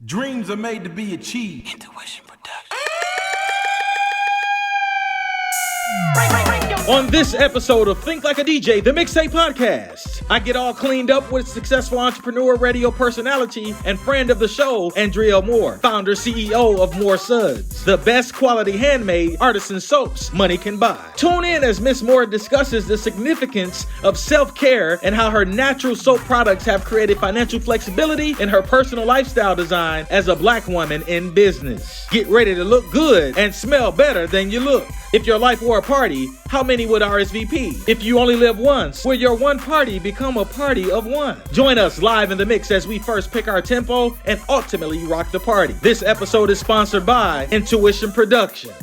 Dreams are made to be achieved. Intuition production. On this episode of Think Like a DJ, the Mixtape Podcast, I get all cleaned up with successful entrepreneur, radio personality, and friend of the show, Andreall Moore, founder, CEO of Moore Suds, the best quality handmade artisan soaps money can buy. Tune in as Miss Moore discusses the significance of self-care and how her natural soap products have created financial flexibility in her personal lifestyle design as a black woman in business. Get ready to look good and smell better than you look. If your life were a party, how many would RSVP? If you only live once, will your one party become a party of one? Join us live in the mix as we first pick our tempo and ultimately rock the party. This episode is sponsored by Intuition Productions.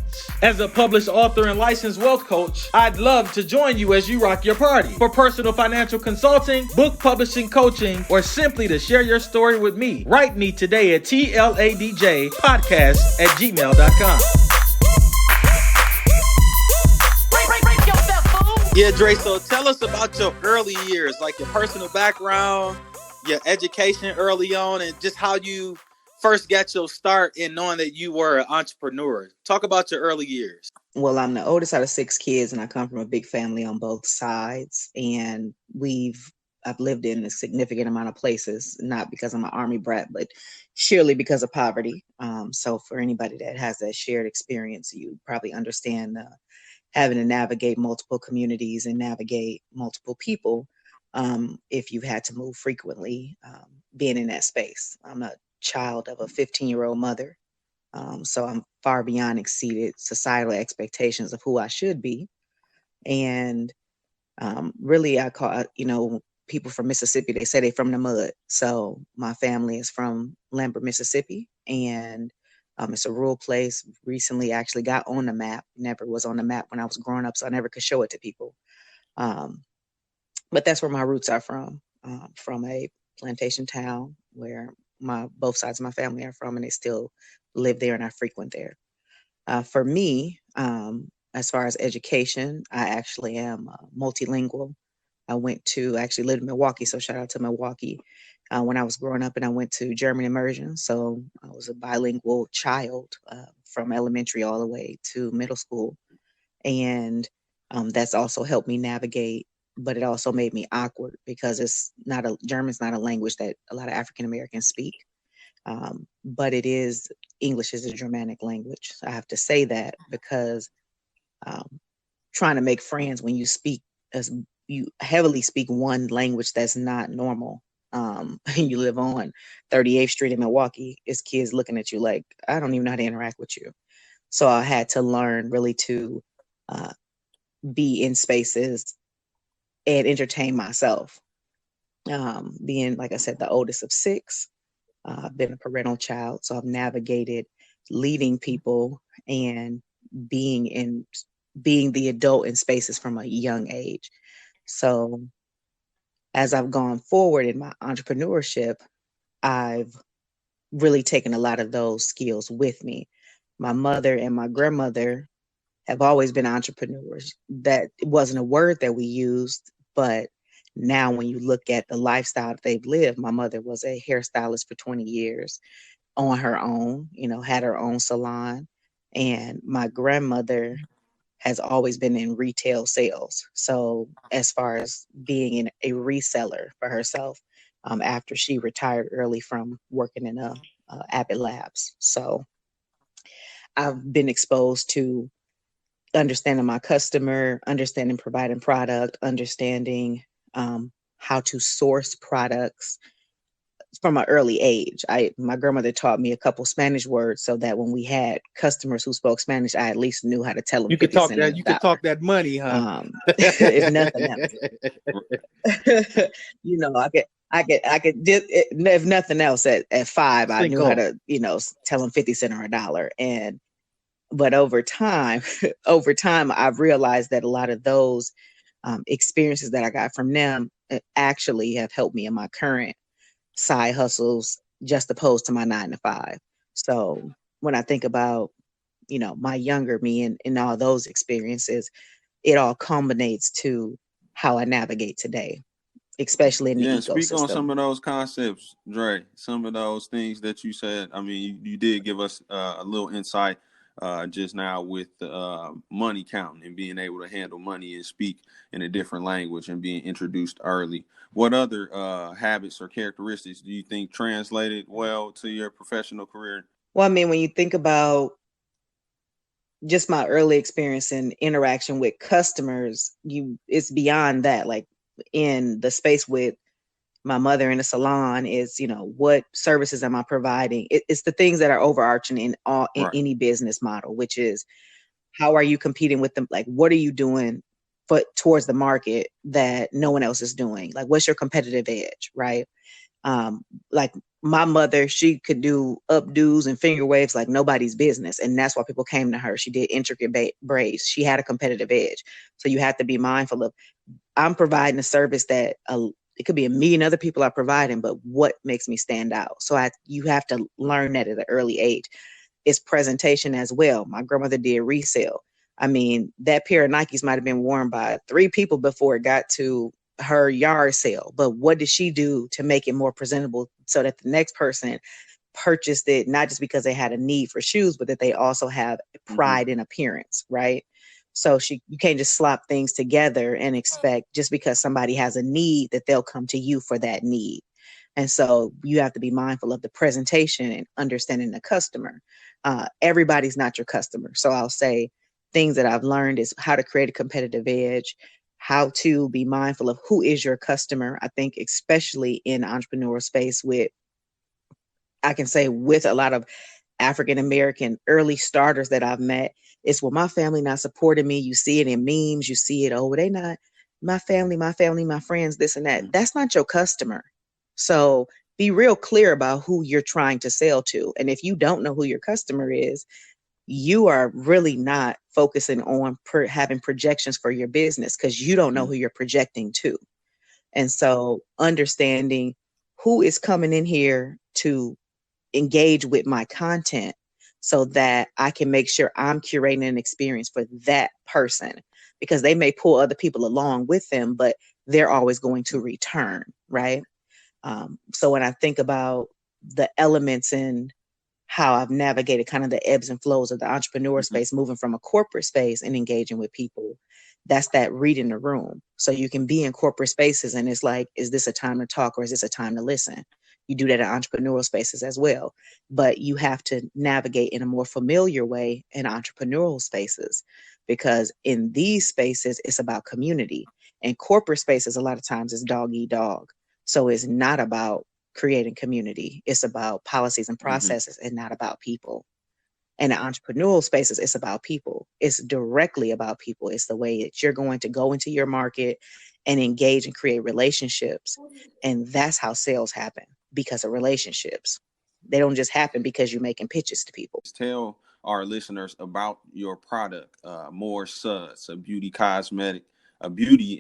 As a published author and licensed wealth coach, I'd love to join you as you rock your party. For personal financial consulting, book publishing coaching, or simply to share your story with me, write me today at TLADJ Podcast at gmail.com. Yeah, Dre, so tell us about your early years, like your personal background, your education early on, and just how you first got your start in knowing that you were an entrepreneur. Talk about your early years. Well, I'm the oldest out of 6 kids, and I come from a big family on both sides. And I've lived in a significant amount of places, not because I'm an Army brat, but surely because of poverty. So for anybody that has that shared experience, you probably understand having to navigate multiple communities and navigate multiple people if you've had to move frequently, being in that space. I'm a child of a 15-year-old mother, so I'm far beyond exceeded societal expectations of who I should be. And really, I call, people from Mississippi, they say they're from the mud. So my family is from Lambert, Mississippi, and it's a rural place. Recently actually got on the map. Never was on the map when I was growing up, so I never could show it to people. But that's where my roots are from a plantation town where both sides of my family are from, and they still live there and I frequent there. For me, as far as education, I actually am multilingual. I actually lived in Milwaukee, so shout out to Milwaukee. When I was growing up, and I went to German immersion. So I was a bilingual child from elementary all the way to middle school. And that's also helped me navigate, but it also made me awkward because German's not a language that a lot of African Americans speak. But English is a Germanic language. I have to say that because trying to make friends when you heavily speak one language that's not normal. And you live on 38th Street in Milwaukee, it's kids looking at you like, I don't even know how to interact with you. So I had to learn really to be in spaces and entertain myself. Being, like I said, the oldest of 6, I've been a parental child. So I've navigated leading people and being the adult in spaces from a young age. So as I've gone forward in my entrepreneurship, I've really taken a lot of those skills with me. My mother and my grandmother have always been entrepreneurs. That wasn't a word that we used, but now when you look at the lifestyle that they've lived, my mother was a hairstylist for 20 years on her own, had her own salon. And my grandmother has always been in retail sales. So as far as being a reseller for herself, after she retired early from working in Abbott Labs. So I've been exposed to understanding my customer, understanding providing product, understanding how to source products from an early age. My grandmother taught me a couple Spanish words so that when we had customers who spoke Spanish, I at least knew how to tell them. You could talk that. You could talk that money, huh? If nothing else, I could. If nothing else, at 5, I knew how to, tell them 50 cents or $1. But over time, I've realized that a lot of those experiences that I got from them actually have helped me in my current side hustles, just opposed to my 9-to-5. So when I think about, my younger me and all those experiences, it all culminates to how I navigate today. especially in the Yeah, speak on ecosystem. some of those concepts, Dre. Some of those things that you said. I mean, you did give us a little insight just now with money counting and being able to handle money and speak in a different language and being introduced early. What other habits or characteristics do you think translated well to your professional career? Well, I mean, when you think about just my early experience in interaction with customers, it's beyond that. Like in the space with my mother in a salon is, what services am I providing? It's the things that are overarching in Right. any business model, which is how are you competing with them? Like, what are you doing towards the market that no one else is doing? Like, what's your competitive edge, right? Like my mother, she could do updos and finger waves like nobody's business. And that's why people came to her. She did intricate braids. She had a competitive edge. So you have to be mindful of, I'm providing a service that it could be a million other people are providing, but what makes me stand out? So you have to learn that at an early age. It's presentation as well. My grandmother did resale. I mean, that pair of Nikes might have been worn by 3 people before it got to her yard sale. But what did she do to make it more presentable so that the next person purchased it, not just because they had a need for shoes, but that they also have pride in appearance, right? So you can't just slop things together and expect just because somebody has a need that they'll come to you for that need. And so you have to be mindful of the presentation and understanding the customer. Everybody's not your customer. So I'll say things that I've learned is how to create a competitive edge, how to be mindful of who is your customer. I think especially in entrepreneurial space I can say with a lot of African-American early starters that I've met, it's, well, my family not supporting me. You see it in memes. You see it, oh, they not my family, my friends, this and that. That's not your customer. So be real clear about who you're trying to sell to. And if you don't know who your customer is, you are really not focusing on having projections for your business because you don't know who you're projecting to. And so understanding who is coming in here to engage with my content so that I can make sure I'm curating an experience for that person, because they may pull other people along with them, but they're always going to return, right? So when I think about the elements in how I've navigated kind of the ebbs and flows of the entrepreneur space, moving from a corporate space and engaging with people, that's that reading the room. So you can be in corporate spaces and it's like, is this a time to talk or is this a time to listen? You do that in entrepreneurial spaces as well, but you have to navigate in a more familiar way in entrepreneurial spaces, because in these spaces, it's about community. And corporate spaces, a lot of times, is dog eat dog. So it's not about creating community. It's about policies and processes and not about people. And in entrepreneurial spaces, it's about people. It's directly about people. It's the way that you're going to go into your market and engage and create relationships. And that's how sales happen, because of relationships. They don't just happen because you're making pitches to people. Tell our listeners about your product, Moore Suds, a beauty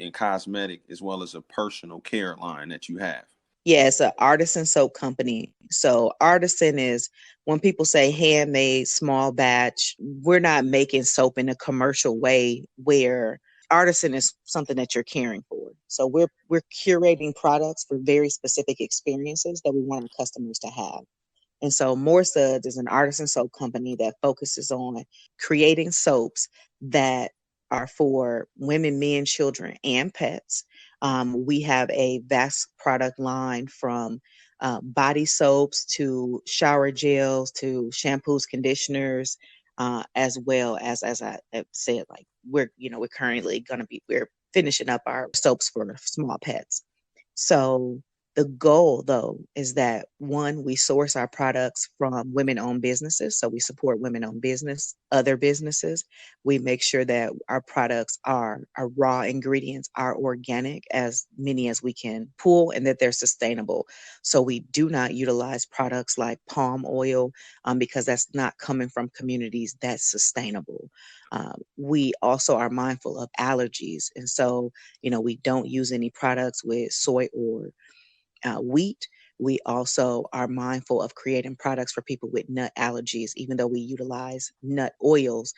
and cosmetic, as well as a personal care line that you have. Yeah, it's an artisan soap company. So artisan is when people say handmade, small batch, we're not making soap in a commercial way where artisan is something that you're caring for. So we're curating products for very specific experiences that we want our customers to have. And so Moore Suds is an artisan soap company that focuses on creating soaps that are for women, men, children, and pets. We have a vast product line from body soaps to shower gels to shampoos, conditioners, as well as I have said, like we're currently we're finishing up our soaps for small pets. So the goal, though, is that one, we source our products from women-owned businesses. So we support women-owned business, other businesses. We make sure that our products our raw ingredients are organic, as many as we can pull, and that they're sustainable. So we do not utilize products like palm oil because that's not coming from communities that's sustainable. We also are mindful of allergies. And so, we don't use any products with soy or wheat. We also are mindful of creating products for people with nut allergies. Even though we utilize nut oils,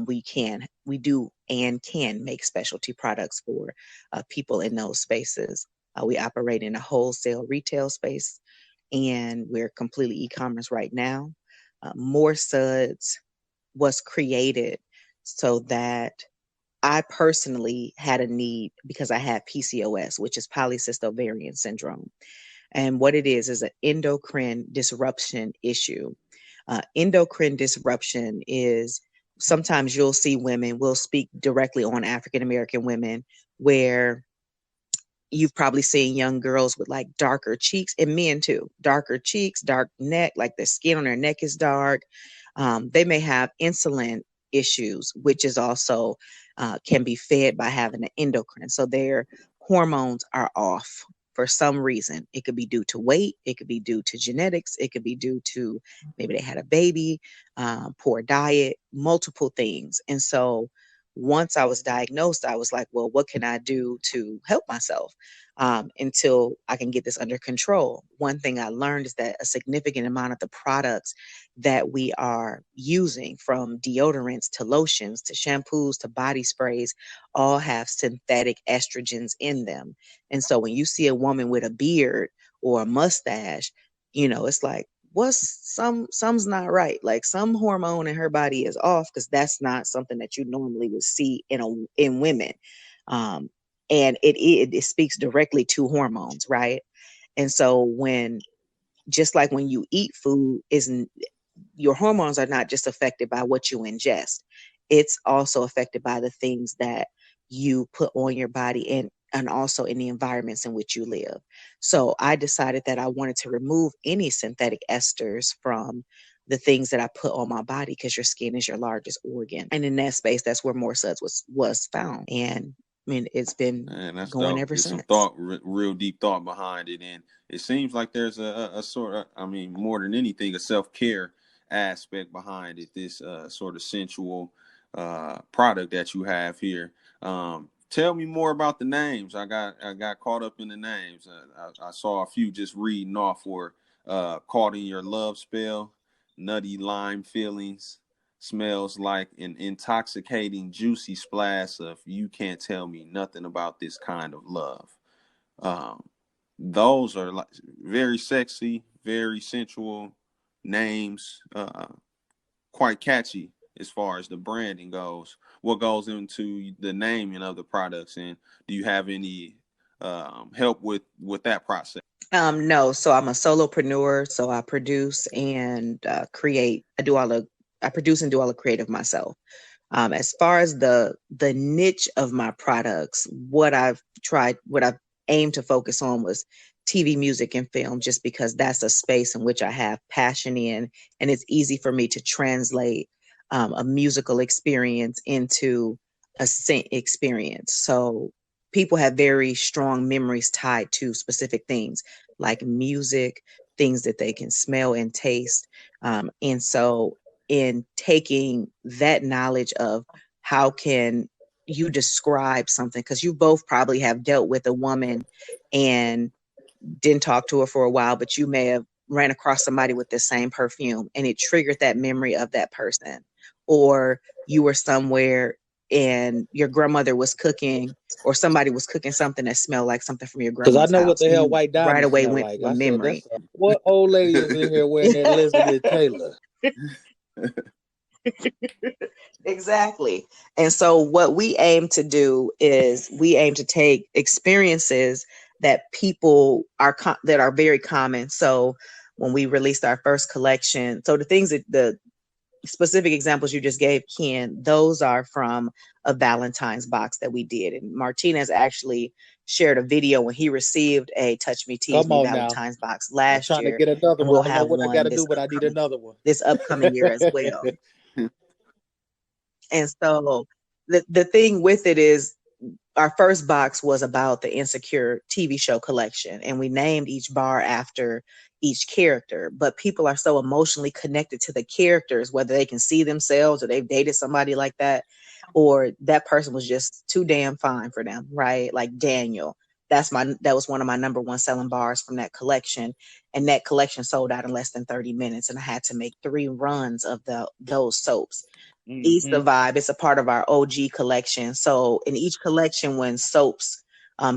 we can make specialty products for people in those spaces. We operate in a wholesale retail space, and we're completely e-commerce right now. Moore Suds was created so that I personally had a need because I had PCOS, which is polycystic ovarian syndrome. And what it is an endocrine disruption issue. Endocrine disruption is sometimes you'll see women, we'll speak directly on African American women, where you've probably seen young girls with like darker cheeks, and men too, darker cheeks, dark neck, like the skin on their neck is dark. They may have insulin issues, which is also can be fed by having an endocrine. So their hormones are off for some reason. It could be due to weight. It could be due to genetics. It could be due to maybe they had a baby, poor diet, multiple things. And so once I was diagnosed, I was like, well, what can I do to help myself until I can get this under control? One thing I learned is that a significant amount of the products that we are using, from deodorants to lotions to shampoos to body sprays, all have synthetic estrogens in them. And so when you see a woman with a beard or a mustache, it's like, some's not right. Like some hormone in her body is off, because that's not something that you normally would see in women. And it speaks directly to hormones, right? And so just like when you eat food, your hormones are not just affected by what you ingest. It's also affected by the things that you put on your body and also in the environments in which you live. So I decided that I wanted to remove any synthetic esters from the things that I put on my body, because your skin is your largest organ. And in that space, that's where Moore Suds was found. And I mean, it's been going ever since. Some real deep thought behind it. And it seems like there's a sort of, I mean, more than anything, a self-care aspect behind it, this sort of sensual product that you have here. Tell me more about the names. I got caught up in the names. I saw a few just reading off, or Caught in Your Love Spell, Nutty Lime Feelings, Smells Like an Intoxicating Juicy Splash of You Can't Tell Me Nothing About This Kind of Love. Those are like very sexy, very sensual names, quite catchy as far as the branding goes. What goes into the naming of the products, and do you have any help with that process? No, so I'm a solopreneur, so I produce and create. I produce and do all the creative myself. As far as the niche of my products, what I've aimed to focus on was TV, music, and film, just because that's a space in which I have passion in, and it's easy for me to translate a musical experience into a scent experience. So people have very strong memories tied to specific things like music, things that they can smell and taste. And so in taking that knowledge of how can you describe something, because you both probably have dealt with a woman and didn't talk to her for a while, but you may have ran across somebody with the same perfume and it triggered that memory of that person. Or you were somewhere and your grandmother was cooking, or somebody was cooking something that smelled like something from your grandma's house. Because I know what the hell White Diamond right away smell went like. to a memory. What old lady is in here wearing that Elizabeth Taylor? Exactly. And so what we aim to do is we aim to take experiences that people that are very common. So when we released our first collection, so the things that the specific examples you just gave, Ken, those are from a Valentine's box that we did. And Martinez actually shared a video when he received a Touch Me Tease Me Valentine's box last year. I'm trying to get another one. We'll I don't have know what I got to do, but I need upcoming- another one. this upcoming year as well. And so the thing with it is, our first box was about the Insecure TV show collection, and we named each bar after each character. But people are so emotionally connected to the characters, whether they can see themselves or they've dated somebody like that, or that person was just too damn fine for them, right? Like Daniel. That was one of my number one selling bars from that collection. And that collection sold out in less than 30 minutes. And I had to make 3 runs of those soaps. Ease the Vibe. It's a part of our OG collection. So in each collection, when soaps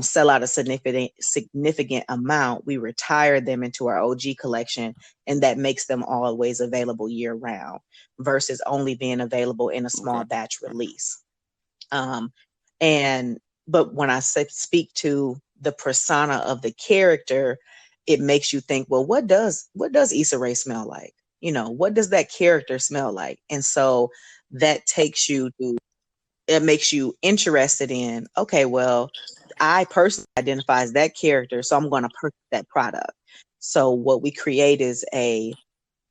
sell out a significant amount, we retire them into our OG collection, and that makes them always available year round versus only being available in a small batch release. But when I speak to the persona of the character, it makes you think, well, what does Issa Rae smell like? What does that character smell like? And so that takes you to, it makes you interested in, okay, well, I personally identify as that character, so I'm going to purchase that product. So what we create is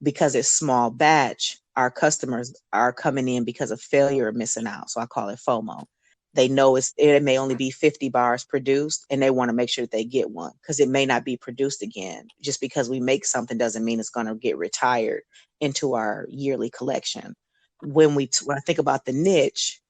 because it's small batch, our customers are coming in because of failure or missing out. So I call it FOMO. They know it may only be 50 bars produced, and they want to make sure that they get one because it may not be produced again. Just because we make something doesn't mean it's going to get retired into our yearly collection. When I think about the niche,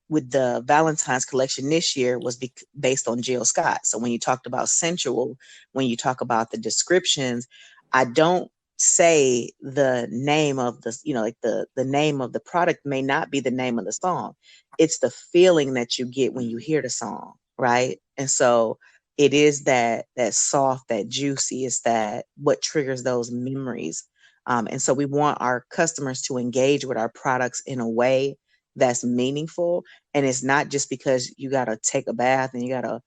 with the Valentine's collection this year was based on Jill Scott. So when you talked about sensual, when you talk about the descriptions, I don't say the name of the, like the name of the product may not be the name of the song. It's the feeling that you get when you hear the song, right? And so it is that soft, that juicy, is that what triggers those memories. And so we want our customers to engage with our products in a way that's meaningful. And it's not just because you got to take a bath and you got to,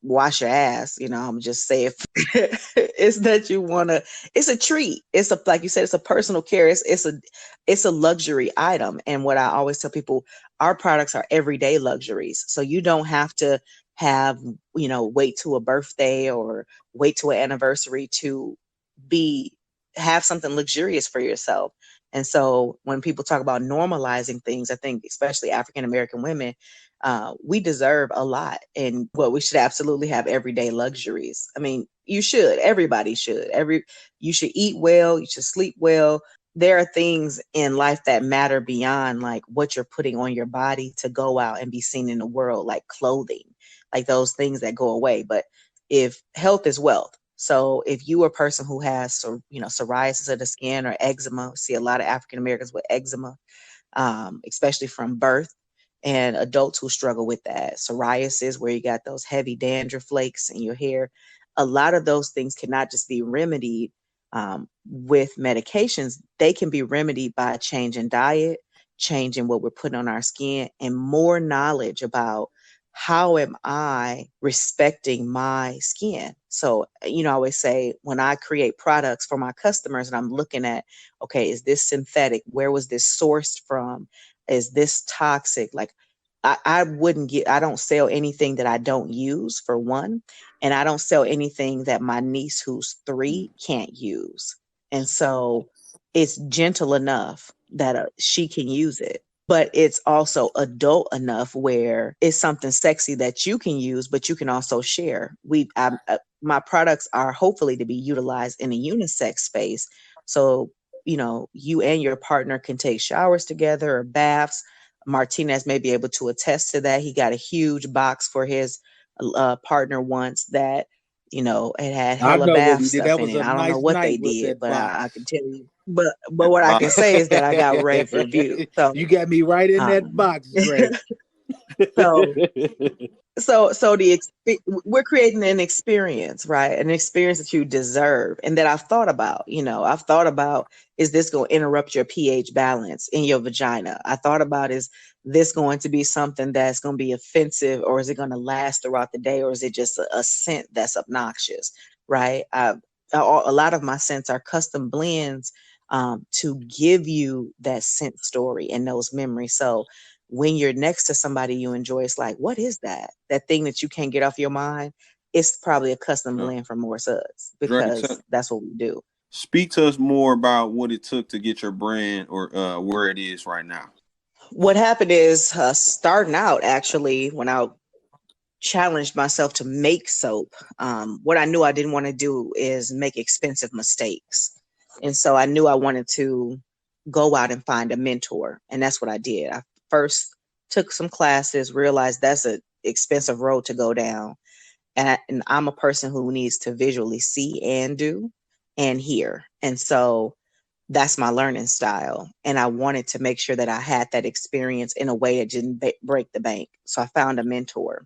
wash your ass, I'm just saying it's that you want to, it's a treat. It's like you said, it's a personal care. It's a luxury item. And what I always tell people, our products are everyday luxuries. So you don't have to have, wait to a birthday or wait to an anniversary to have something luxurious for yourself. And so when people talk about normalizing things, I think especially African-American women, we deserve a lot. And we should absolutely have everyday luxuries. I mean, you should. Everybody should. You should eat well. You should sleep well. There are things in life that matter beyond like what you're putting on your body to go out and be seen in the world, like clothing, like those things that go away. But if health is wealth. So if you are a person who has, psoriasis of the skin or eczema, see a lot of African Americans with eczema, especially from birth, and adults who struggle with that. Psoriasis, where you got those heavy dandruff flakes in your hair. A lot of those things cannot just be remedied with medications. They can be remedied by a change in diet, changing what we're putting on our skin, and more knowledge about how am I respecting my skin? So, I always say when I create products for my customers and I'm looking at, okay, is this synthetic? Where was this sourced from? Is this toxic? Like I don't sell anything that I don't use, for one. And I don't sell anything that my niece who's 3 can't use. And so it's gentle enough that she can use it. But it's also adult enough where it's something sexy that you can use, but you can also share. My products are hopefully to be utilized in a unisex space. So, you and your partner can take showers together or baths. Martinez may be able to attest to that. He got a huge box for his partner once that, it had hella bath stuff in it. I don't know what they did, but I can tell you. But what I can say is that I got rave reviews. So you got me right in that box, Dre. So we're creating an experience, right? An experience that you deserve, and that I've thought about. I've thought about, is this going to interrupt your pH balance in your vagina? I thought about, is this going to be something that's going to be offensive, or is it going to last throughout the day, or is it just a scent that's obnoxious, right? A lot of my scents are custom blends to give you that scent story and those memories. So when you're next to somebody you enjoy, it's like, what is that? That thing that you can't get off your mind? It's probably a custom blend from Moore Suds, because that's what we do. Speak to us more about what it took to get your brand or where it is right now. What happened is starting out, actually, when I challenged myself to make soap, what I knew I didn't want to do is make expensive mistakes. And so I knew I wanted to go out and find a mentor. And that's what I did. I first took some classes, realized that's an expensive road to go down. And I'm a person who needs to visually see and do and hear. And so that's my learning style. And I wanted to make sure that I had that experience in a way that didn't break the bank. So I found a mentor.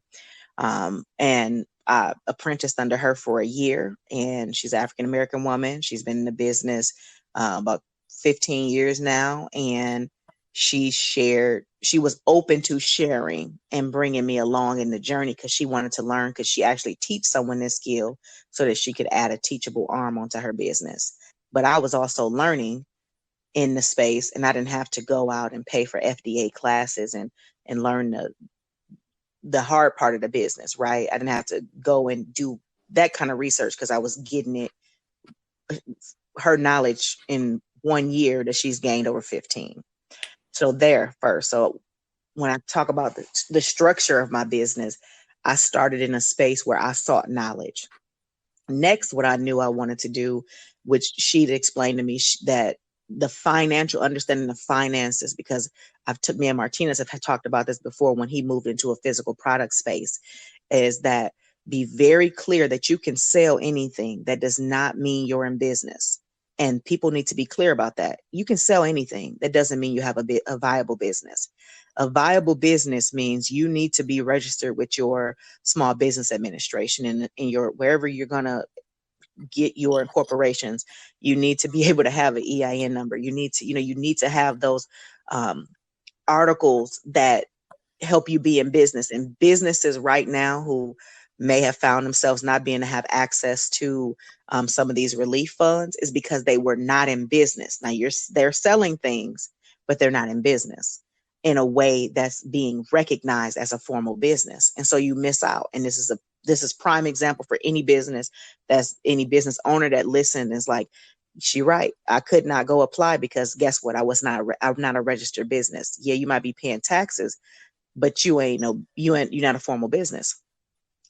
And I apprenticed under her for a year, and she's an African-American woman. She's been in the business about 15 years now. And she was open to sharing and bringing me along in the journey because she wanted to learn, because she actually teach someone this skill so that she could add a teachable arm onto her business. But I was also learning in the space, and I didn't have to go out and pay for FDA classes and learn the hard part of the business, right? I didn't have to go and do that kind of research because I was getting her knowledge in 1 year that she's gained over 15. So there first. So when I talk about the structure of my business, I started in a space where I sought knowledge. Next, what I knew I wanted to do, which she'd explained to me, that the financial understanding of finances, because me and Martinez have talked about this before when he moved into a physical product space, is that be very clear that you can sell anything. That does not mean you're in business. And people need to be clear about that. You can sell anything. That doesn't mean you have a viable business. A viable business means you need to be registered with your Small Business Administration and in your wherever you're going to get your incorporations. You need to be able to have an EIN number. You need to have those articles that help you be in business. And businesses right now who may have found themselves not being to have access to some of these relief funds is because they were not in business. Now they're selling things, but they're not in business in a way that's being recognized as a formal business. And so you miss out. And this is prime example for any business owner that listened is like, she right. I could not go apply because guess what? I'm not a registered business. Yeah, you might be paying taxes, but you're not a formal business.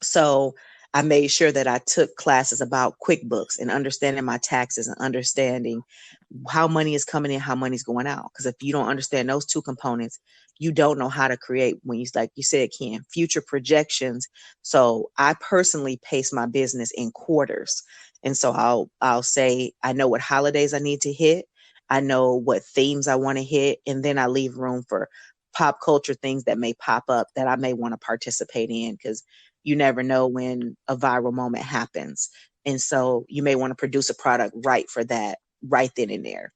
So I made sure that I took classes about QuickBooks and understanding my taxes and understanding how money is coming in, how money's going out. Because if you don't understand those two components, you don't know how to create, like you said, Ken, future projections. So I personally pace my business in quarters. And so I'll say, I know what holidays I need to hit. I know what themes I want to hit. And then I leave room for pop culture things that may pop up that I may want to participate in, because you never know when a viral moment happens. And so you may want to produce a product right for that, right then and there.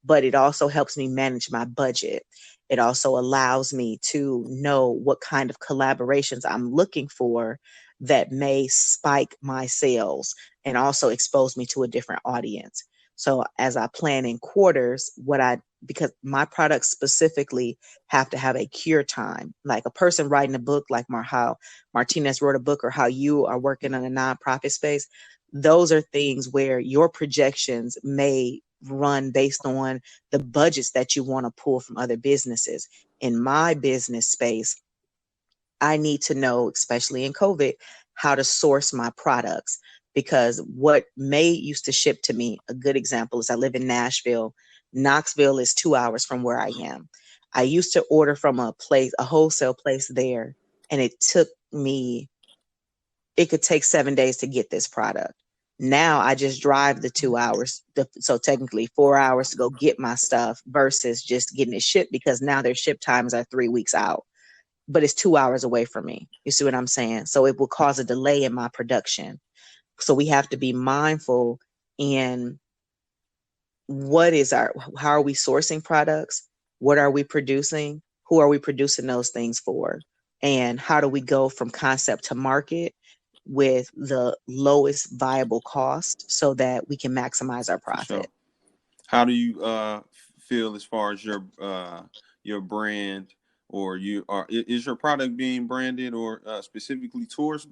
But it also helps me manage my budget. It also allows me to know what kind of collaborations I'm looking for that may spike my sales and also expose me to a different audience. So as I plan in quarters, because my products specifically have to have a cure time, like a person writing a book, like how Martinez wrote a book, or how you are working in a nonprofit space. Those are things where your projections may run based on the budgets that you want to pull from other businesses. In my business space, I need to know, especially in COVID, how to source my products, because what May used to ship to me, a good example is I live in Nashville. Knoxville is 2 hours from where I am. I used to order from a wholesale place there, and it could take 7 days to get this product. Now I just drive the 2 hours, so technically 4 hours to go get my stuff versus just getting it shipped, because now their ship times are 3 weeks out, but it's 2 hours away from me. You see what I'm saying? So it will cause a delay in my production. So we have to be mindful in how are we sourcing products? What are we producing? Who are we producing those things for? And how do we go from concept to market with the lowest viable cost so that we can maximize our profit? Sure. How do you feel as far as your brand, or is your product being branded or specifically towards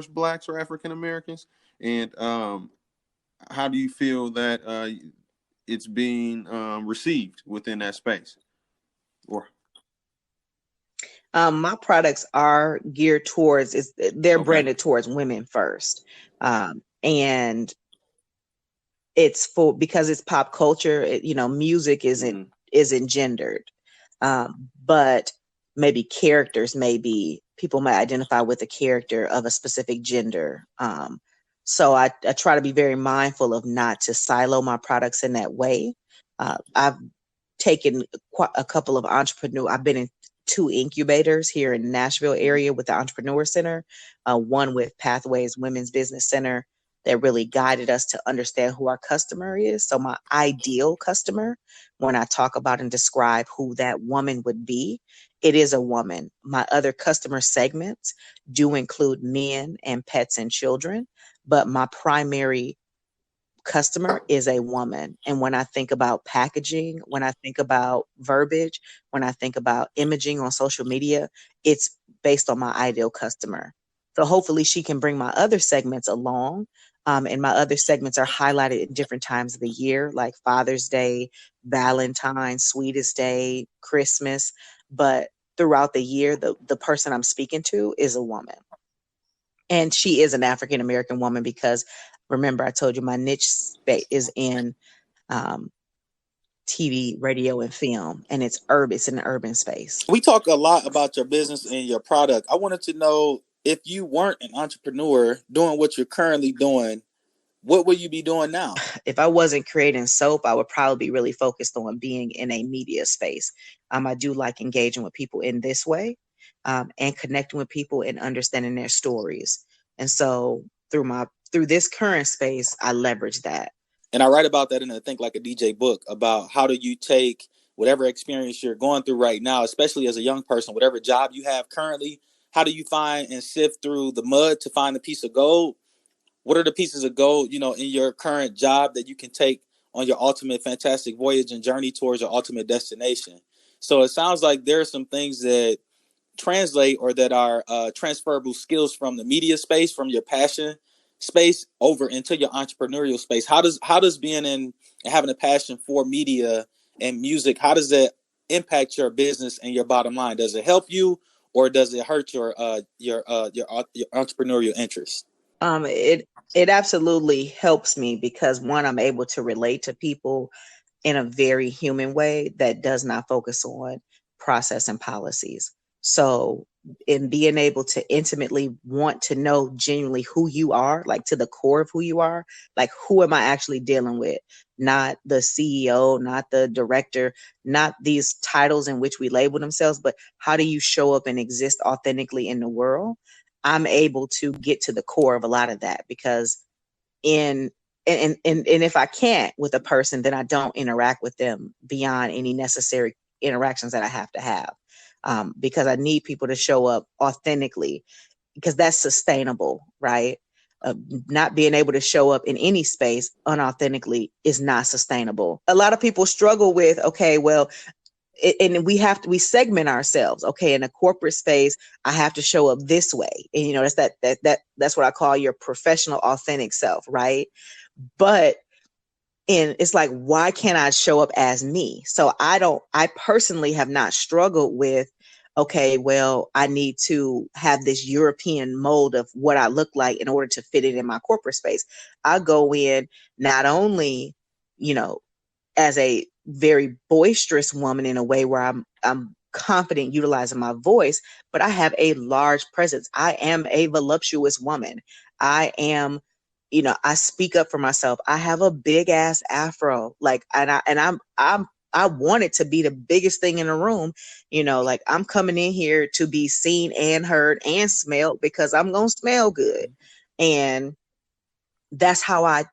Blacks or African Americans? And how do you feel that it's being received within that space? My products are geared towards, they're branded towards women first. And it's because it's pop culture, music isn't gendered. But maybe characters people might identify with a character of a specific gender. So I try to be very mindful of not to silo my products in that way. I've taken a couple of I've been in 2 incubators here in the Nashville area with the Entrepreneur Center, one with Pathways Women's Business Center, that really guided us to understand who our customer is. So my ideal customer, when I talk about and describe who that woman would be, it is a woman. My other customer segments do include men and pets and children, but my primary customer is a woman. And when I think about packaging, when I think about verbiage, when I think about imaging on social media, it's based on my ideal customer. So hopefully she can bring my other segments along. And my other segments are highlighted at different times of the year, like Father's Day, Valentine's, Sweetest Day, Christmas. But throughout the year, the person I'm speaking to is a woman. And she is an African American woman because, remember, I told you my niche is in TV, radio, and film, and it's urban. It's in an urban space. We talk a lot about your business and your product. I wanted to know, if you weren't an entrepreneur doing what you're currently doing, what would you be doing now? If I wasn't creating soap, I would probably be really focused on being in a media space. I do like engaging with people in this way, and connecting with people and understanding their stories. And so through this current space, I leverage that. And I write about that in the Think Like a DJ book, about how do you take whatever experience you're going through right now, especially as a young person, whatever job you have currently, how do you find and sift through the mud to find a piece of gold? What are the pieces of gold, in your current job that you can take on your ultimate fantastic voyage and journey towards your ultimate destination? So it sounds like there are some things that translate or that are transferable skills from the media space, from your passion space over into your entrepreneurial space. How does being in and having a passion for media and music, how does that impact your business and your bottom line? Does it help you, or does it hurt your entrepreneurial interest? It absolutely helps me because, one, I'm able to relate to people in a very human way that does not focus on process and policies. So in being able to intimately want to know genuinely who you are, like to the core of who you are, like who am I actually dealing with? Not the CEO, not the director, not these titles in which we label themselves, but how do you show up and exist authentically in the world? I'm able to get to the core of a lot of that because and if I can't with a person, then I don't interact with them beyond any necessary interactions that I have to have. Because I need people to show up authentically, because that's sustainable, right? Not being able to show up in any space unauthentically is not sustainable. A lot of people struggle with, okay, well, and we segment ourselves. Okay, in a corporate space, I have to show up this way, and that's what I call your professional authentic self, right? But and it's like, why can't I show up as me? So I personally have not struggled with, okay, well, I need to have this European mold of what I look like in order to fit it in my corporate space. I go in not only, as a very boisterous woman in a way where I'm confident utilizing my voice, but I have a large presence. I am a voluptuous woman. I am, I speak up for myself. I have a big ass afro, I want it to be the biggest thing in the room. I'm coming in here to be seen and heard and smelled because I'm going to smell good. And that's how I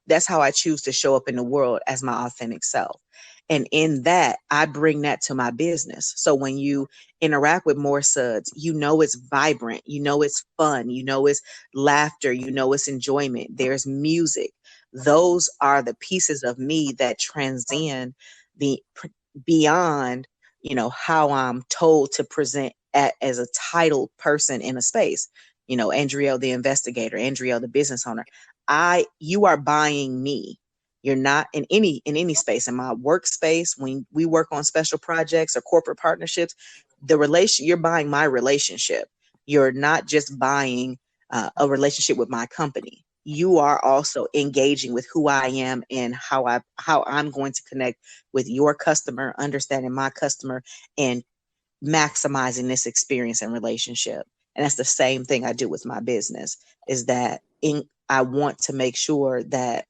choose to show up in the world as my authentic self. And in that, I bring that to my business. So when you interact with Moore Suds, it's vibrant, it's fun, it's laughter, it's enjoyment. There's music. Those are the pieces of me that transcend beyond, how I'm told to present as a titled person in a space. Andreall the investigator, Andreall the business owner. You are buying me. You're not in any space. In my workspace, when we work on special projects or corporate partnerships, you're buying my relationship. You're not just buying a relationship with my company. You are also engaging with who I am and how I'm going to connect with your customer, understanding my customer, and maximizing this experience and relationship. And that's the same thing I do with my business, is that I want to make sure that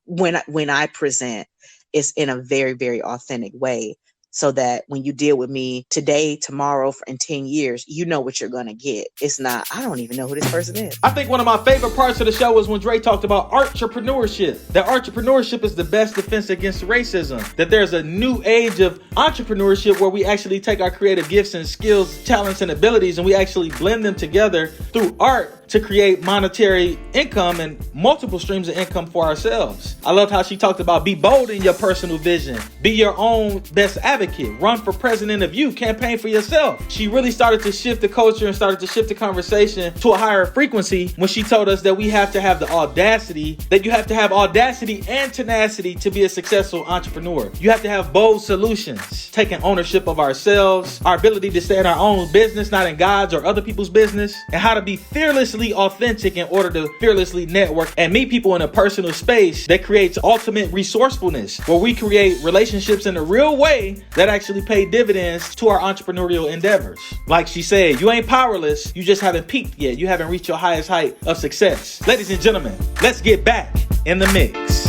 when I present, it's in a very, very authentic way so that when you deal with me today, tomorrow, in 10 years, you know what you're going to get. It's not, I don't even know who this person is. I think one of my favorite parts of the show was when Dre talked about entrepreneurship. That entrepreneurship is the best defense against racism. That there's a new age of entrepreneurship where we actually take our creative gifts and skills, talents, and abilities, and we actually blend them together through art to create monetary income and multiple streams of income for ourselves. I loved how she talked about be bold in your personal vision, be your own best advocate, run for president of you, campaign for yourself. She really started to shift the culture and started to shift the conversation to a higher frequency when she told us that we have to have the audacity, that you have to have audacity and tenacity to be a successful entrepreneur. You have to have bold solutions, taking ownership of ourselves, our ability to stay in our own business, not in God's or other people's business, and how to be fearlessly authentic in order to fearlessly network and meet people in a personal space that creates ultimate resourcefulness, where we create relationships in a real way that actually pay dividends to our entrepreneurial endeavors. Like she said, you ain't powerless, you just haven't peaked yet. You haven't reached your highest height of success. Ladies and gentlemen, let's get back in the mix.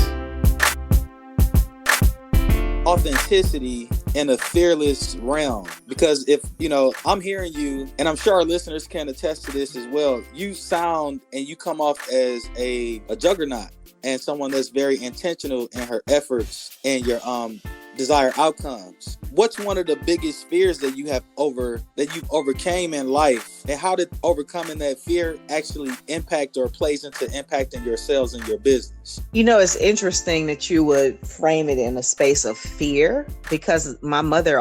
Authenticity in a fearless realm, because if I'm hearing you, and I'm sure our listeners can attest to this as well, you sound and you come off as a juggernaut and someone that's very intentional in her efforts and your desired outcomes. What's one of the biggest fears that you've overcame in life, and how did overcoming that fear actually impact or plays into impacting your sales and your business? It's interesting that you would frame it in a space of fear, because my mother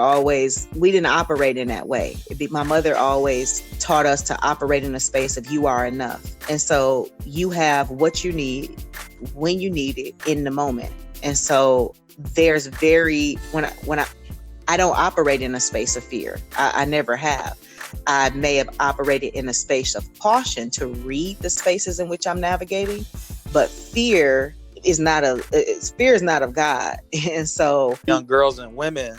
we didn't operate in that way. My mother always taught us to operate in a space of you are enough. And so you have what you need when you need it in the moment. And so there's I don't operate in a space of fear. I never have. I may have operated in a space of caution to read the spaces in which I'm navigating, but fear is not of God. And so young girls and women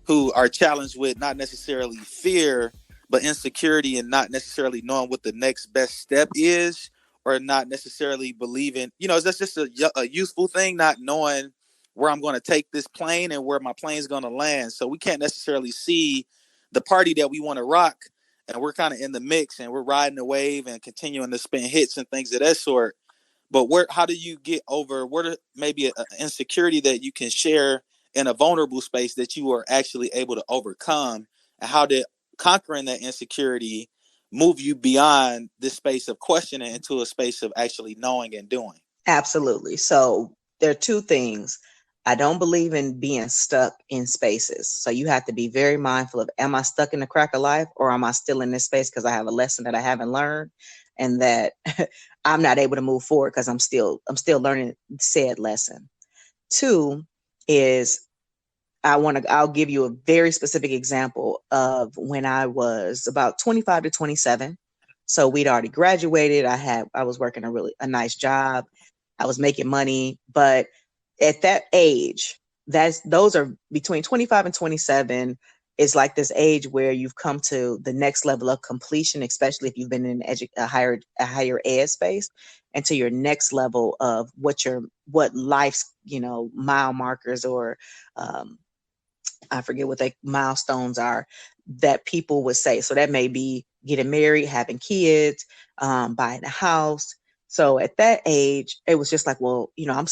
who are challenged with not necessarily fear, but insecurity and not necessarily knowing what the next best step is, or not necessarily believing, that's just a useful thing, not knowing where I'm going to take this plane and where my plane is going to land. So we can't necessarily see the party that we want to rock, and we're kind of in the mix and we're riding the wave and continuing to spin hits and things of that sort. But how do you get over maybe an insecurity that you can share in a vulnerable space that you are actually able to overcome? And how did conquering that insecurity move you beyond this space of questioning into a space of actually knowing and doing? Absolutely. So there are two things. I don't believe in being stuck in spaces. So you have to be very mindful of, am I stuck in the crack of life, or am I still in this space because I have a lesson that I haven't learned and that I'm not able to move forward because I'm still learning said lesson. Two is I'll give you a very specific example of when I was about 25 to 27. So we'd already graduated. I was working a nice job. I was making money, but at that age, those are between 25 and 27 is like this age where you've come to the next level of completion, especially if you've been in a higher ed space, and to your next level of what life's, mile markers, or I forget what the milestones are that people would say. So that may be getting married, having kids, buying a house. So at that age, it was just like, well, I'm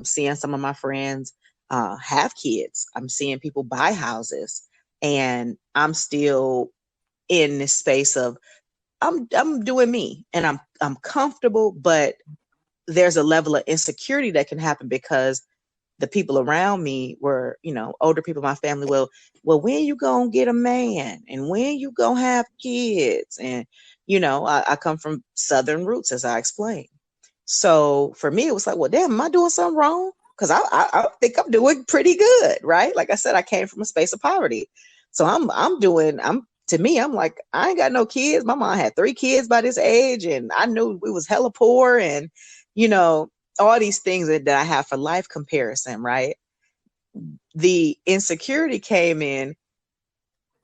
seeing some of my friends have kids. I'm seeing people buy houses, and I'm still in this space of I'm doing me, and I'm comfortable, but there's a level of insecurity that can happen because the people around me were, older people in my family. Well, when you gonna get a man, and when you gonna have kids? And I come from Southern roots, as I explained. So for me, it was like, well, damn, am I doing something wrong? Because I think I'm doing pretty good, right? Like I said, I came from a space of poverty. So I'm like, I ain't got no kids. My mom had 3 kids by this age, and I knew we was hella poor, and, all these things that I have for life comparison, right? The insecurity came in,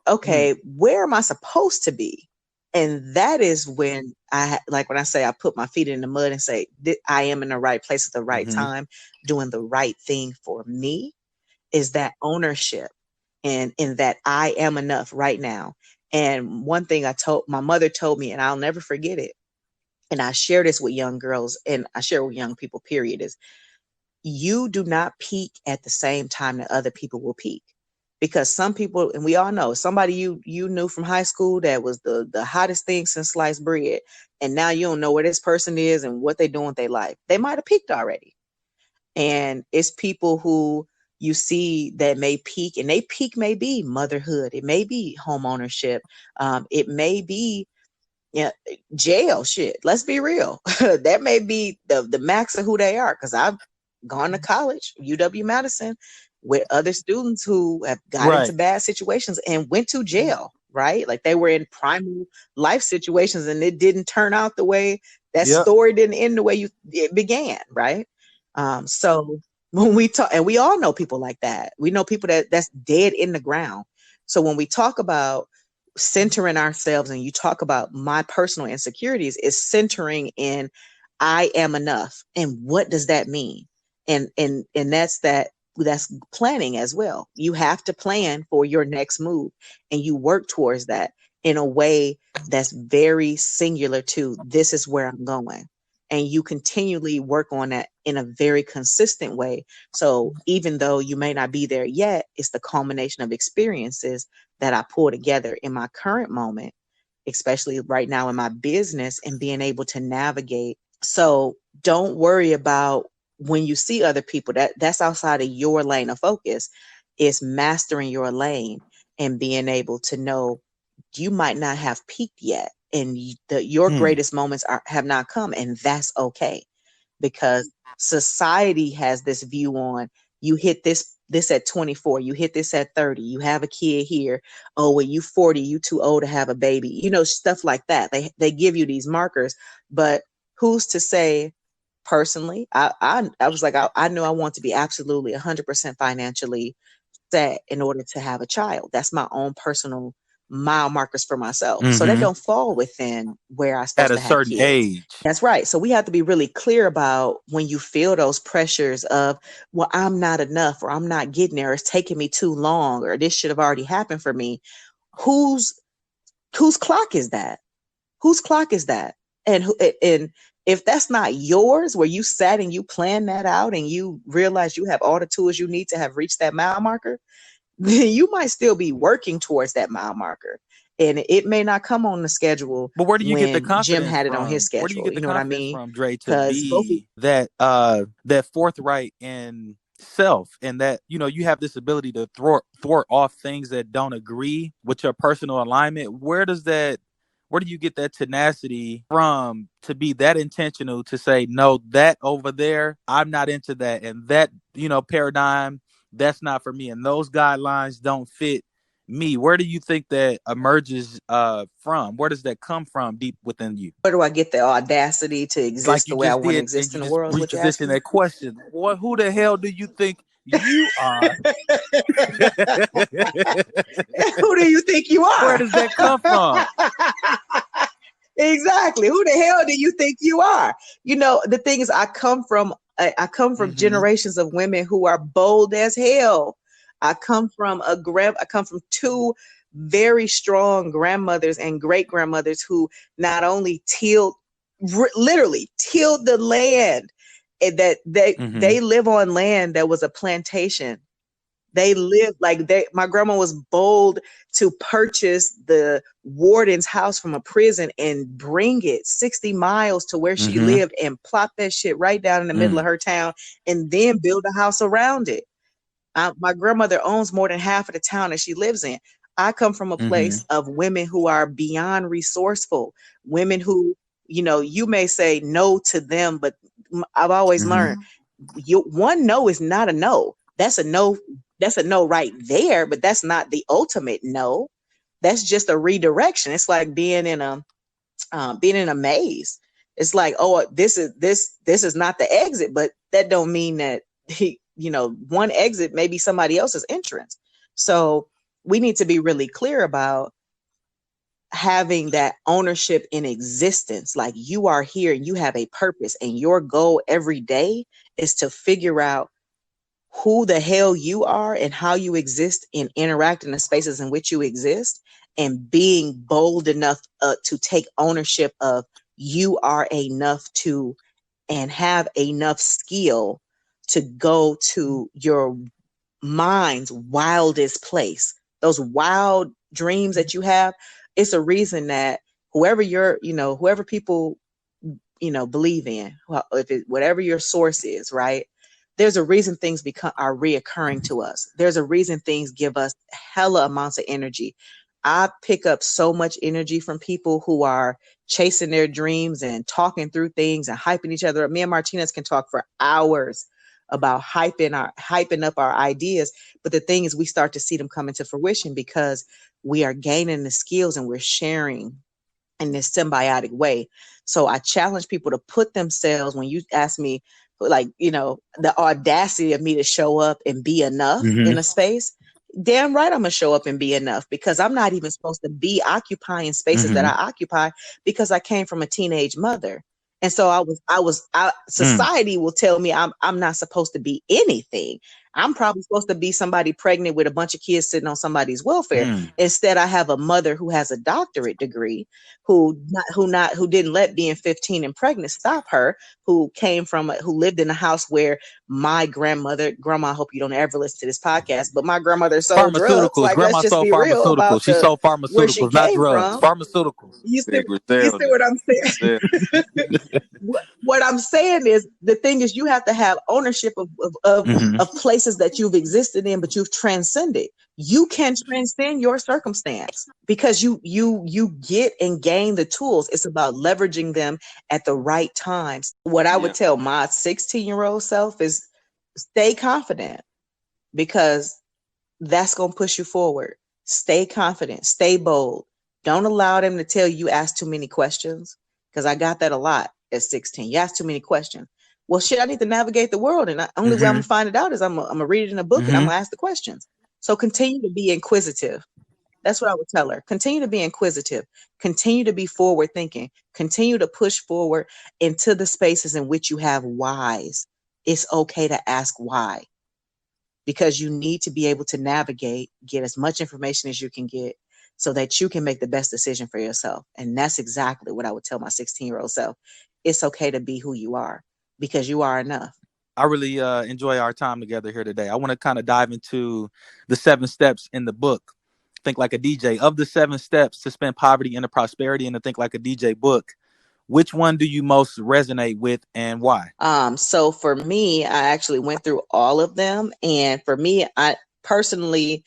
okay, where am I supposed to be? And that is when when I say I put my feet in the mud and say, I am in the right place at the right time, doing the right thing for me, is that ownership. in that I am enough right now. And one thing my mother told me, and I'll never forget it, and I share this with young girls and I share with young people, period, is you do not peak at the same time that other people will peak. Because some people, and we all know, somebody you knew from high school that was the hottest thing since sliced bread, and now you don't know where this person is and what they're doing with their life. They might have peaked already. And it's people who you see that may peak, and they peak may be motherhood. It may be home ownership. It may be jail shit. Let's be real. That may be the max of who they are. Because I've gone to college, UW-Madison, with other students who have got into bad situations and went to jail, right? Like they were in primal life situations and it didn't turn out the way that story didn't end the way it began, right? So when we talk, and we all know people like that, we know people that's dead in the ground. So when we talk about centering ourselves, and you talk about my personal insecurities, is centering in I am enough. And what does that mean? And that's planning as well. You have to plan for your next move, and you work towards that in a way that's very singular to this is where I'm going. And you continually work on that in a very consistent way. So even though you may not be there yet, it's the culmination of experiences that I pull together in my current moment, especially right now in my business, and being able to navigate. So don't worry about when you see other people that's outside of your lane of focus. Is mastering your lane and being able to know you might not have peaked yet, and your greatest moments have not come, and that's okay, because society has this view on you hit this at 24, you hit this at 30, you have a kid here, oh well, you 40, you too old to have a baby, stuff like that. They give you these markers, but who's to say? Personally, I was like, I knew I want to be absolutely 100% financially set in order to have a child. That's my own personal mile markers for myself. So that don't fall within where I'm supposed to have kids. At a certain age. That's right. So we have to be really clear about when you feel those pressures of, well, I'm not enough, or I'm not getting there, or it's taking me too long, or this should have already happened for me. Whose clock is that? Whose clock is that? And if that's not yours, where you sat and you planned that out and you realize you have all the tools you need to have reached that mile marker, then you might still be working towards that mile marker. And it may not come on the schedule. But where do you get the confidence Jim had it on his schedule? Where do you get the confidence from, Dre, to be that forthright in self, and that you have this ability to thwart off things that don't agree with your personal alignment? Where do you get that tenacity from to be that intentional to say, no, that over there, I'm not into that, and that paradigm, that's not for me, and those guidelines don't fit me? Where do you think that emerges from? Where does that come from deep within you? Where do I get the audacity to exist the way I want to exist in the world? Reposition that question. Who the hell do you think you are? Who do you think you are? Where does that come from? Exactly. Who the hell do you think you are? The thing is, I come from generations of women who are bold as hell. I come from two very strong grandmothers and great grandmothers who not only literally tilled the land, and that they live on land that was a plantation. They lived my grandma was bold to purchase the warden's house from a prison and bring it 60 miles to where she lived and plop that shit right down in the middle of her town and then build a house around it. My grandmother owns more than half of the town that she lives in. I come from a place of women who are beyond resourceful, women who, you may say no to them, but I've always learned one no is not a no. That's a no. That's a no right there, but that's not the ultimate no. That's just a redirection. It's like being in a maze. It's like, oh, this is not the exit, but that don't mean that one exit may be somebody else's entrance. So we need to be really clear about having that ownership in existence. Like, you are here and you have a purpose, and your goal every day is to figure out who the hell you are and how you exist and interact in the spaces in which you exist, and being bold enough to take ownership of you are enough to and have enough skill to go to your mind's wildest place, those wild dreams that you have. It's a reason that whoever people, believe in, whatever your source is, right? There's a reason things are reoccurring to us. There's a reason things give us hella amounts of energy. I pick up so much energy from people who are chasing their dreams and talking through things and hyping each other up. Me and Martinez can talk for hours about hyping up our ideas. But the thing is, we start to see them come into fruition because we are gaining the skills and we're sharing in this symbiotic way. So I challenge people to put themselves, when you ask me, the audacity of me to show up and be enough in a space. Damn right, I'm gonna show up and be enough, because I'm not even supposed to be occupying spaces that I occupy, because I came from a teenage mother. And so society will tell me I'm not supposed to be anything. I'm probably supposed to be somebody pregnant with a bunch of kids sitting on somebody's welfare. Instead, I have a mother who has a doctorate degree, who didn't let being 15 and pregnant stop her, who lived in a house where my grandma, I hope you don't ever listen to this podcast, but my grandmother sold drugs. Like, Grandma let's just sold be real about she sold pharmaceuticals, where she not came drugs. from. Pharmaceuticals. You see what I'm saying? What I'm saying is, the thing is, you have to have ownership of places that you've existed in, but you've transcended. You can transcend your circumstance because you get and gain the tools. It's about leveraging them at the right times. What I would tell my 16-year-old self is stay confident, because that's going to push you forward. Stay confident, stay bold. Don't allow them to tell you ask too many questions, because I got that a lot at 16. You ask too many questions. Well, shit, I need to navigate the world. And the only way I'm going to find it out is I'm going to read it in a book and I'm going to ask the questions. So continue to be inquisitive. That's what I would tell her. Continue to be inquisitive. Continue to be forward thinking. Continue to push forward into the spaces in which you have whys. It's okay to ask why, because you need to be able to navigate, get as much information as you can get, so that you can make the best decision for yourself. And that's exactly what I would tell my 16-year-old self. It's okay to be who you are, because you are enough. I really enjoy our time together here today. I want to kind of dive into the 7 steps in the book, Think Like a DJ. Of the 7 steps to spend poverty into prosperity in the Think Like a DJ book, which one do you most resonate with and why? So for me, I actually went through all of them. And for me, I personally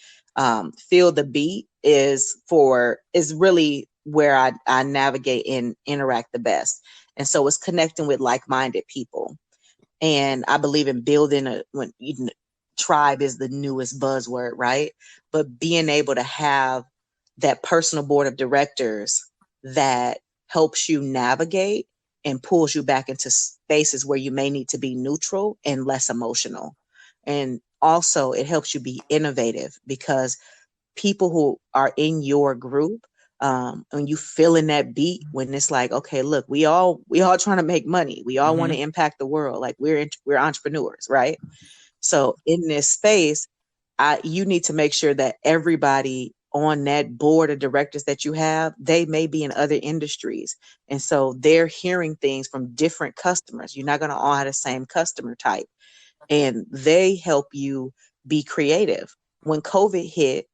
feel the beat is really where I navigate and interact the best. And so it's connecting with like-minded people. And I believe in building tribe is the newest buzzword, right? But being able to have that personal board of directors that helps you navigate and pulls you back into spaces where you may need to be neutral and less emotional. And also it helps you be innovative, because people who are in your group, when you feel in that beat, when it's like, okay, look, we all trying to make money. We all want to impact the world. Like we're entrepreneurs, right? So in this space, you need to make sure that everybody on that board of directors that you have, they may be in other industries. And so they're hearing things from different customers. You're not going to all have the same customer type. And they help you be creative. When COVID hit,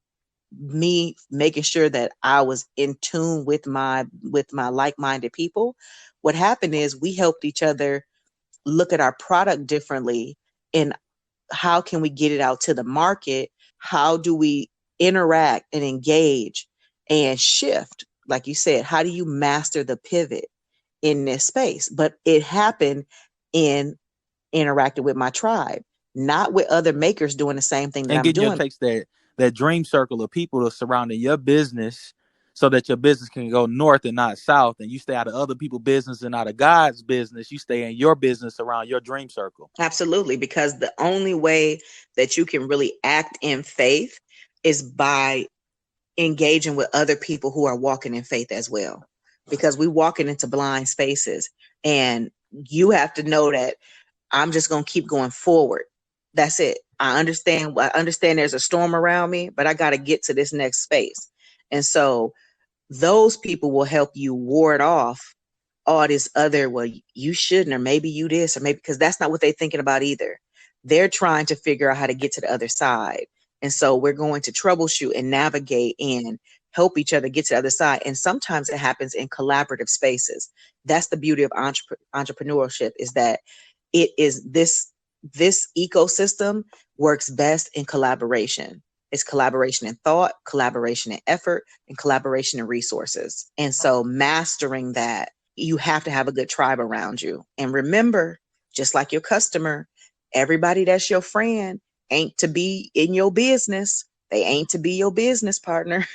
me making sure that I was in tune with my like-minded people, what happened is we helped each other look at our product differently, and how can we get it out to the market? How do we interact and engage and shift? Like you said, how do you master the pivot in this space? But it happened in interacting with my tribe, not with other makers doing the same thing that I'm doing. And getting your takes that dream circle of people surrounding your business, so that your business can go north and not south, and you stay out of other people's business and out of God's business. You stay in your business around your dream circle. Absolutely, because the only way that you can really act in faith is by engaging with other people who are walking in faith as well, because we're walking into blind spaces, and you have to know that I'm just going to keep going forward. That's it. I understand there's a storm around me, but I got to get to this next space. And so those people will help you ward off all this other, well, you shouldn't, or maybe you this, or maybe, because that's not what they're thinking about either. They're trying to figure out how to get to the other side. And so we're going to troubleshoot and navigate and help each other get to the other side. And sometimes it happens in collaborative spaces. That's the beauty of entrepreneurship, is that it is this ecosystem works best in collaboration. It's collaboration in thought, collaboration in effort, and collaboration in resources. And so mastering that, you have to have a good tribe around you. And remember, just like your customer, everybody that's your friend ain't to be in your business. They ain't to be your business partner.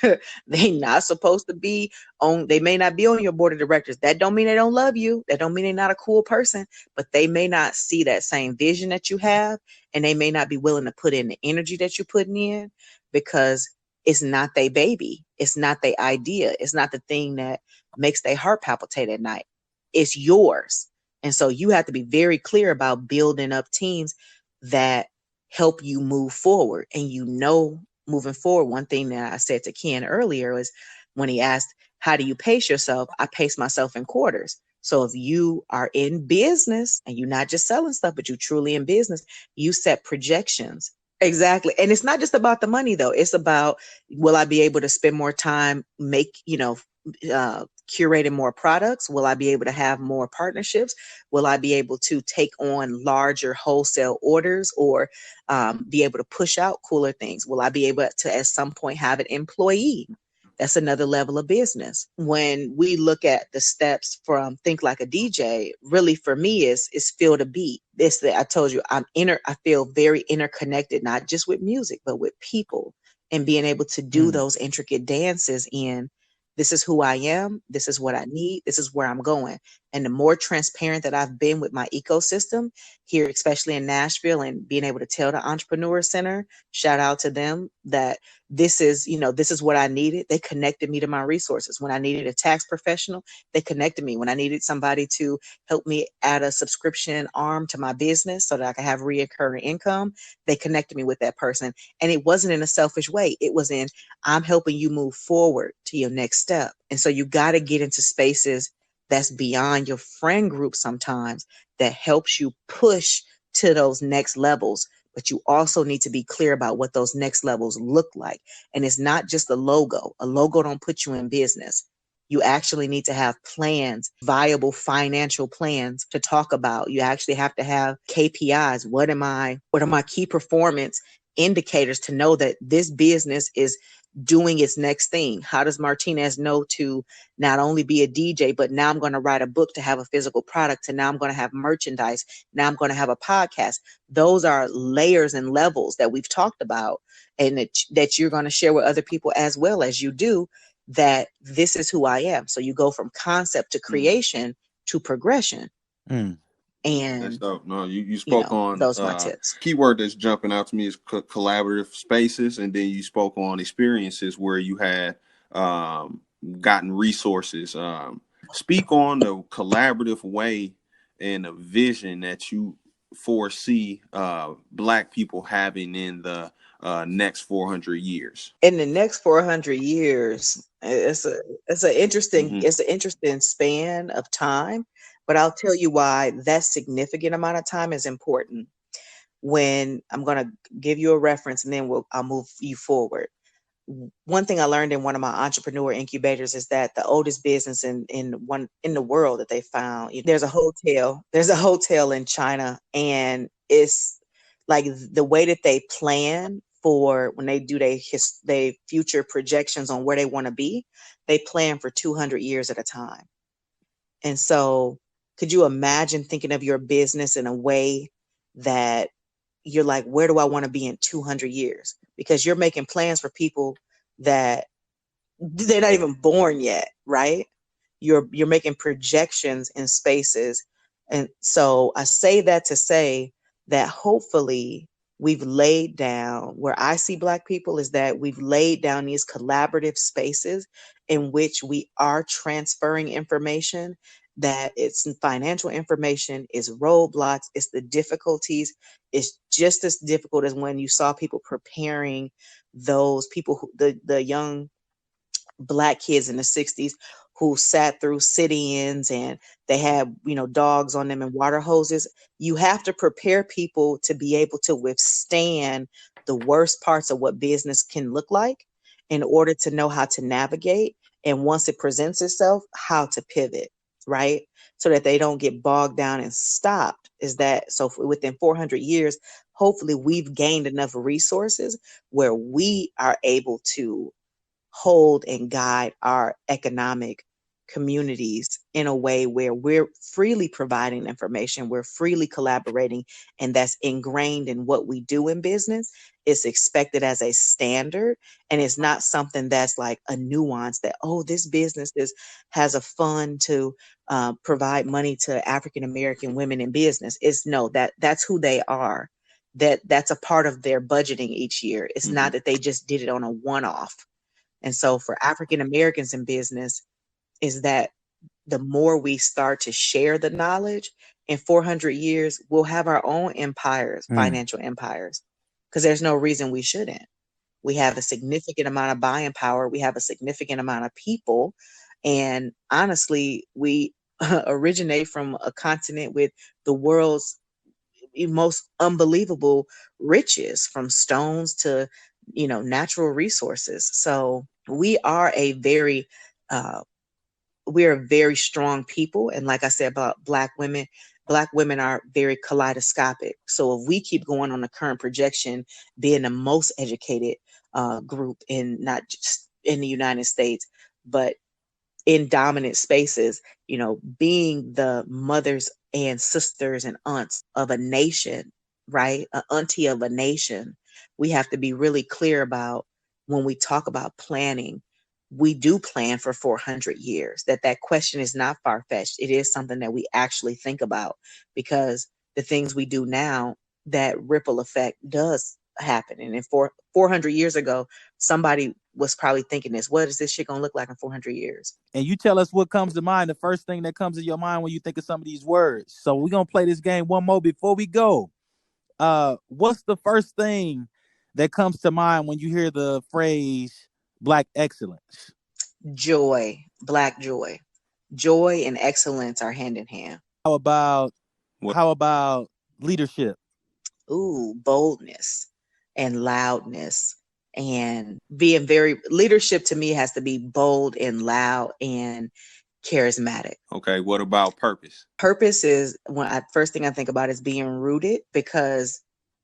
They not supposed to be on, they may not be on your board of directors. That don't mean they don't love you. That don't mean they're not a cool person, but they may not see that same vision that you have. And they may not be willing to put in the energy that you're putting in, because it's not their baby. It's not their idea. It's not the thing that makes their heart palpitate at night. It's yours. And so you have to be very clear about building up teams that help you move forward. And moving forward, one thing that I said to Ken earlier was when he asked, how do you pace yourself? I pace myself in quarters. So if you are in business and you're not just selling stuff, but you're truly in business, you set projections. Exactly. And it's not just about the money, though. It's about, will I be able to spend more time, curating more products? Will I be able to have more partnerships? Will I be able to take on larger wholesale orders, or be able to push out cooler things? Will I be able to at some point have an employee? That's another level of business. When we look at the steps from Think Like a DJ, really for me is feel the beat. This that I told you, I feel very interconnected, not just with music, but with people, and being able to do those intricate dances in, this is who I am. This is what I need. This is where I'm going. And the more transparent that I've been with my ecosystem here, especially in Nashville, and being able to tell the Entrepreneur Center, shout out to them, that this is what I needed. They connected me to my resources. When I needed a tax professional, they connected me. When I needed somebody to help me add a subscription arm to my business so that I could have reoccurring income, they connected me with that person. And it wasn't in a selfish way. It was in, I'm helping you move forward to your next step. And so you got to get into spaces that's beyond your friend group sometimes, that helps you push to those next levels. But you also need to be clear about what those next levels look like. And it's not just a logo. A logo don't put you in business. You actually need to have plans, viable financial plans to talk about. You actually have to have KPIs. What are my key performance indicators to know that this business is doing its next thing? How does Martinez know to not only be a DJ, but now I'm going to write a book to have a physical product, and now I'm going to have merchandise. Now I'm going to have a podcast. Those are layers and levels that we've talked about, and that you're going to share with other people as well as you do, that this is who I am. So you go from concept to creation to progression. And that's dope. No, you spoke on those are my tips. Keyword that's jumping out to me is collaborative spaces, and then you spoke on experiences where you had gotten resources. Speak on the collaborative way and the vision that you foresee Black people having in the next 400 years. In the next 400 years, it's an interesting span of time. But I'll tell you why that significant amount of time is important. When I'm going to give you a reference, and then I'll move you forward. One thing I learned in one of my entrepreneur incubators is that the oldest business in the world that they found, there's a hotel in China, and it's like the way that they plan for when they do their future projections on where they want to be, they plan for 200 years at a time. And so could you imagine thinking of your business in a way that you're like, where do I want to be in 200 years? Because you're making plans for people that they're not even born yet, right? You're making projections in spaces. And so I say that to say that hopefully we've laid down, where I see Black people is that we've laid down these collaborative spaces in which we are transferring information that it's financial information, it's roadblocks, it's the difficulties. It's just as difficult as when you saw people preparing those people, the young Black kids in the 60s who sat through sit-ins and they had, dogs on them and water hoses. You have to prepare people to be able to withstand the worst parts of what business can look like in order to know how to navigate. And once it presents itself, how to pivot, right? So that they don't get bogged down and stopped. So within 400 years, hopefully we've gained enough resources where we are able to hold and guide our economic communities in a way where we're freely providing information, we're freely collaborating, and that's ingrained in what we do in business. It's expected as a standard, and it's not something that's like a nuance that, this business has a fund to provide money to African American women in business. It's that's who they are. That's a part of their budgeting each year. It's not that they just did it on a one-off. And so for African Americans in business, is that the more we start to share the knowledge, in 400 years, we'll have our own empires, financial empires, because there's no reason we shouldn't. We have a significant amount of buying power. We have a significant amount of people. And honestly, we originate from a continent with the world's most unbelievable riches, from stones to, natural resources. So we are we're a very strong people. And like I said about Black women are very kaleidoscopic. So if we keep going on the current projection, being the most educated group in not just in the United States, but in dominant spaces, being the mothers and sisters and aunts of a nation, right? An auntie of a nation, we have to be really clear about when we talk about planning. We do plan for 400 years. That question is not far-fetched. It is something that we actually think about, because the things we do now, that ripple effect does happen. And in 400 years ago, somebody was probably thinking this, what is this shit gonna look like in 400 years? And you tell us what comes to mind, the first thing that comes to your mind when you think of some of these words. So we're going to play this game one more before we go. What's the first thing that comes to mind when you hear the phrase Black excellence? Joy, Black joy. Joy and excellence are hand in hand. How about leadership? Ooh, boldness and loudness, and leadership to me has to be bold and loud and charismatic. Okay, what about purpose? Purpose is first thing I think about is being rooted, because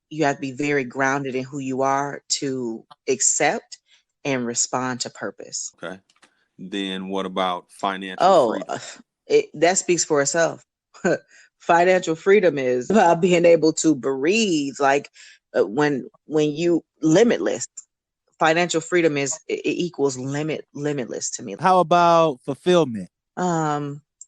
you have to be very grounded in who you are to accept and respond to purpose. Okay. Then what about financial freedom? That speaks for itself. Financial freedom is about being able to breathe, like when you limitless. Financial freedom it equals limitless to me. How about fulfillment?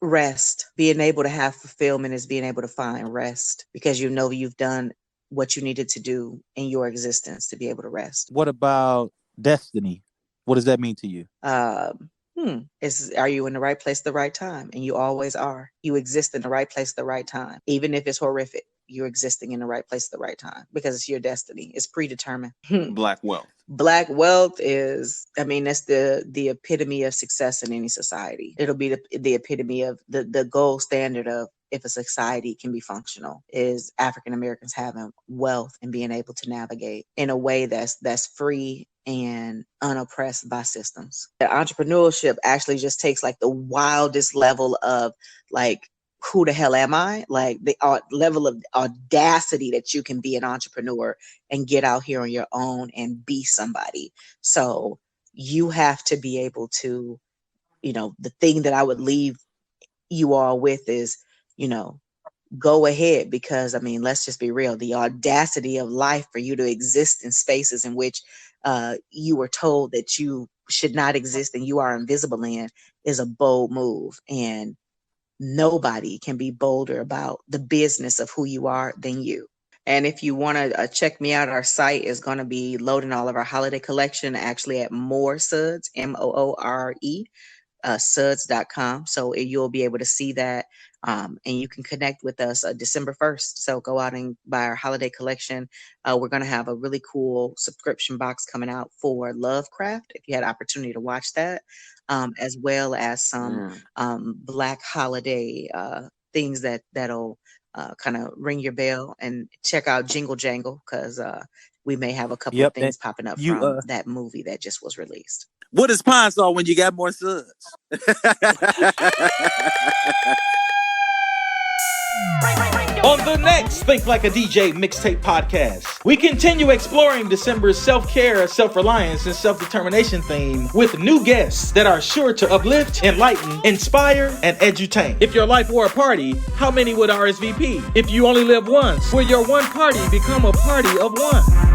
Rest. Being able to have fulfillment is being able to find rest, because you've done what you needed to do in your existence to be able to rest. What about destiny? What does that mean to you? Are you in the right place at the right time? And you always are. You exist in the right place at the right time. Even if it's horrific, you're existing in the right place at the right time, because it's your destiny. It's predetermined. Black wealth. Black wealth is, that's the epitome of success in any society. It'll be the epitome of the gold standard of if a society can be functional, is African Americans having wealth and being able to navigate in a way that's free and unoppressed by systems. The entrepreneurship actually just takes like the wildest level of like, who the hell am I? Like the level of audacity that you can be an entrepreneur and get out here on your own and be somebody. So you have to be able to, the thing that I would leave you all with is, go ahead, because let's just be real. The audacity of life for you to exist in spaces in which you were told that you should not exist and you are invisible in is a bold move. And nobody can be bolder about the business of who you are than you. And if you want to check me out, our site is going to be loading all of our holiday collection actually at Moore Suds, Moore, suds.com. So you'll be able to see that. And you can connect with us December 1st. So go out and buy our holiday collection. We're going to have a really cool subscription box coming out for Lovecraft, if you had opportunity to watch that, as well as some Black holiday things that'll kind of ring your bell. And check out Jingle Jangle, because we may have a couple of things popping up from that movie that just was released. What is Pine Sol when you got more suds? On the next Think Like a DJ Mixtape Podcast, we continue exploring December's self-care, self-reliance, and self-determination theme with new guests that are sure to uplift, enlighten, inspire, and edutain. If your life were a party, how many would RSVP? If you only live once, will your one party become a party of one?